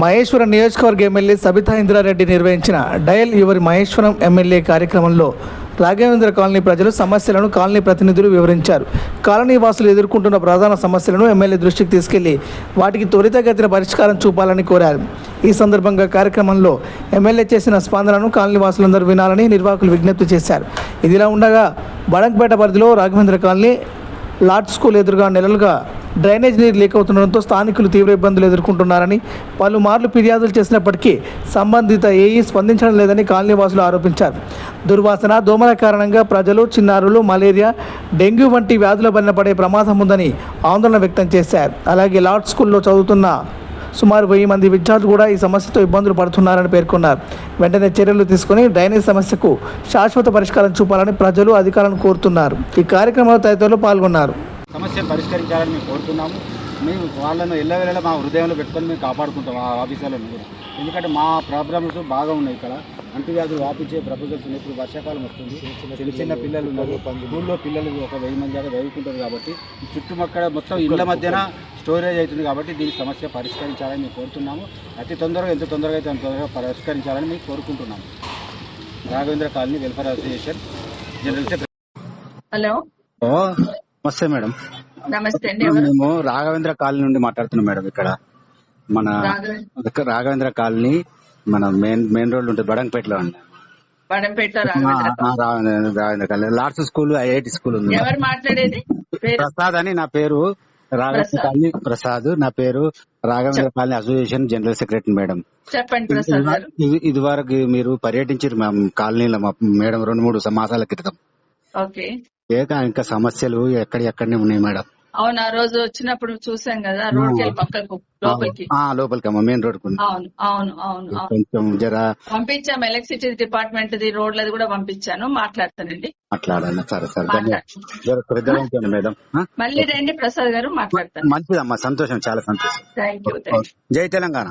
మహేశ్వరం నియోజకవర్గ ఎమ్మెల్యే సబితా ఇంద్రారెడ్డి నిర్వహించిన dial యువరి Maheshwaram MLA కార్యక్రమంలో రాఘవేంద్ర కాలనీ ప్రజలు సమస్యలను కాలనీ ప్రతినిధులు వివరించారు. కాలనీ వాసులు ఎదుర్కొంటున్న ప్రధాన సమస్యలను ఎమ్మెల్యే దృష్టికి తీసుకెళ్లి వాటికి త్వరితగతిన పరిష్కారం చూపాలని కోరారు. ఈ సందర్భంగా కార్యక్రమంలో ఎమ్మెల్యే చేసిన స్పందనను కాలనీ వాసులందరూ వినాలని నిర్వాహకులు విజ్ఞప్తి చేశారు. ఇదిలా ఉండగా బడంగపేట పరిధిలో రాఘవేంద్ర కాలనీ లార్డ్ స్కూల్ ఎదురుగా నెలలుగా డ్రైనేజ్ నీరు లీక్ అవుతుండడంతో స్థానికులు తీవ్ర ఇబ్బందులు ఎదుర్కొంటున్నారని, పలుమార్లు ఫిర్యాదులు చేసినప్పటికీ సంబంధిత ఏఈ స్పందించడం లేదని కాలనీవాసులు ఆరోపించారు. దుర్వాసన, దోమల కారణంగా ప్రజలు, చిన్నారులు మలేరియా, డెంగ్యూ వంటి వ్యాధుల బారిన పడే ప్రమాదం ఉందని ఆందోళన వ్యక్తం చేశారు. అలాగే లార్డ్ స్కూల్లో చదువుతున్న సుమారు 1000 మంది విద్యార్థులు కూడా ఈ సమస్యతో ఇబ్బందులు పడుతున్నారని పేర్కొన్నారు. వెంటనే చర్యలు తీసుకుని డ్రైనేజ్ సమస్యకు శాశ్వత పరిష్కారం చూపాలని ప్రజలు అధికారులను కోరుతున్నారు. ఈ కార్యక్రమంలో తదితరులు పాల్గొన్నారు. సమస్య పరిష్కరించాలని మేము కోరుతున్నాము. మేము వాళ్ళను ఎల్లవేళలా మా హృదయంలో పెట్టుకొని మేము కాపాడుకుంటాం ఆ ఆఫీసర్లను కూడా. ఎందుకంటే మా ప్రాబ్లమ్స్ బాగా ఉన్నాయి. ఇక్కడ అంటువ్యాధులు వ్యాపించే ప్రపోజల్స్ ఉన్నాయి. ఇప్పుడు వర్షాకాలం వస్తుంది, చిన్న చిన్న పిల్లలు ఉన్నారు, స్కూల్లో పిల్లలు ఒక 1000 మంది దాకా చదువుకుంటారు. కాబట్టి ఈ చుట్టుపక్కల మొత్తం ఇళ్ల మధ్యన స్టోరేజ్ అవుతుంది. కాబట్టి దీని సమస్య పరిష్కరించాలని మేము కోరుతున్నాము. అతి తొందరగా, ఎంత తొందరగా అయితే అంత తొందరగా పరిష్కరించాలని మేము కోరుకుంటున్నాము. Raghavendra colony welfare association general secretary. Hello, నమస్తే మేడం. నమస్తే అండి. మేము రాఘవేంద్ర కాలనీ నుండి మాట్లాడుతున్నాం మేడం. ఇక్కడ మన రాఘవేంద్ర కాలనీ మన మెయిన్ రోడ్ ఉంటుంది, బడంగపేటలో అండి. Badampet Raghavendra colony lords school, IIT school ఉంది. ఎవరు మాట్లాడేది? ప్రసాద్ అని నా పేరు. రాఘవేంద్ర కాలనీ ప్రసాద్ నా పేరు. Raghavendra colony association general secretary madam. చెప్పండి ప్రసాద్ గారు. ఇది వరకు మీరు పర్యటించారు మ్యామ్ కాలనీలో మేడం 2-3 మాసాల క్రితం. ఓకే, ఇంకా సమస్యలు ఎక్కడెక్కడనే ఉన్నాయి మేడం. అవును, ఆ రోజు వచ్చినప్పుడు చూసాం కదా, రోడ్ కి పక్కకు లోపలికి మెయిన్ రోడ్ అవును అవును అవును కొంచెం జర పంపించాము. ఎలక్ట్రిసిటీ డిపార్ట్మెంట్ ది రోడ్లది కూడా పంపించాను. మాట్లాడతానండి. మాట్లాడాలి. సరే సరే మేడం. మళ్ళీ రండి ప్రసాద్ గారు, మాట్లాడతాను. మంచిదమ్మా, సంతోషం, చాలా సంతోషం. Thank you. జై తెలంగాణ.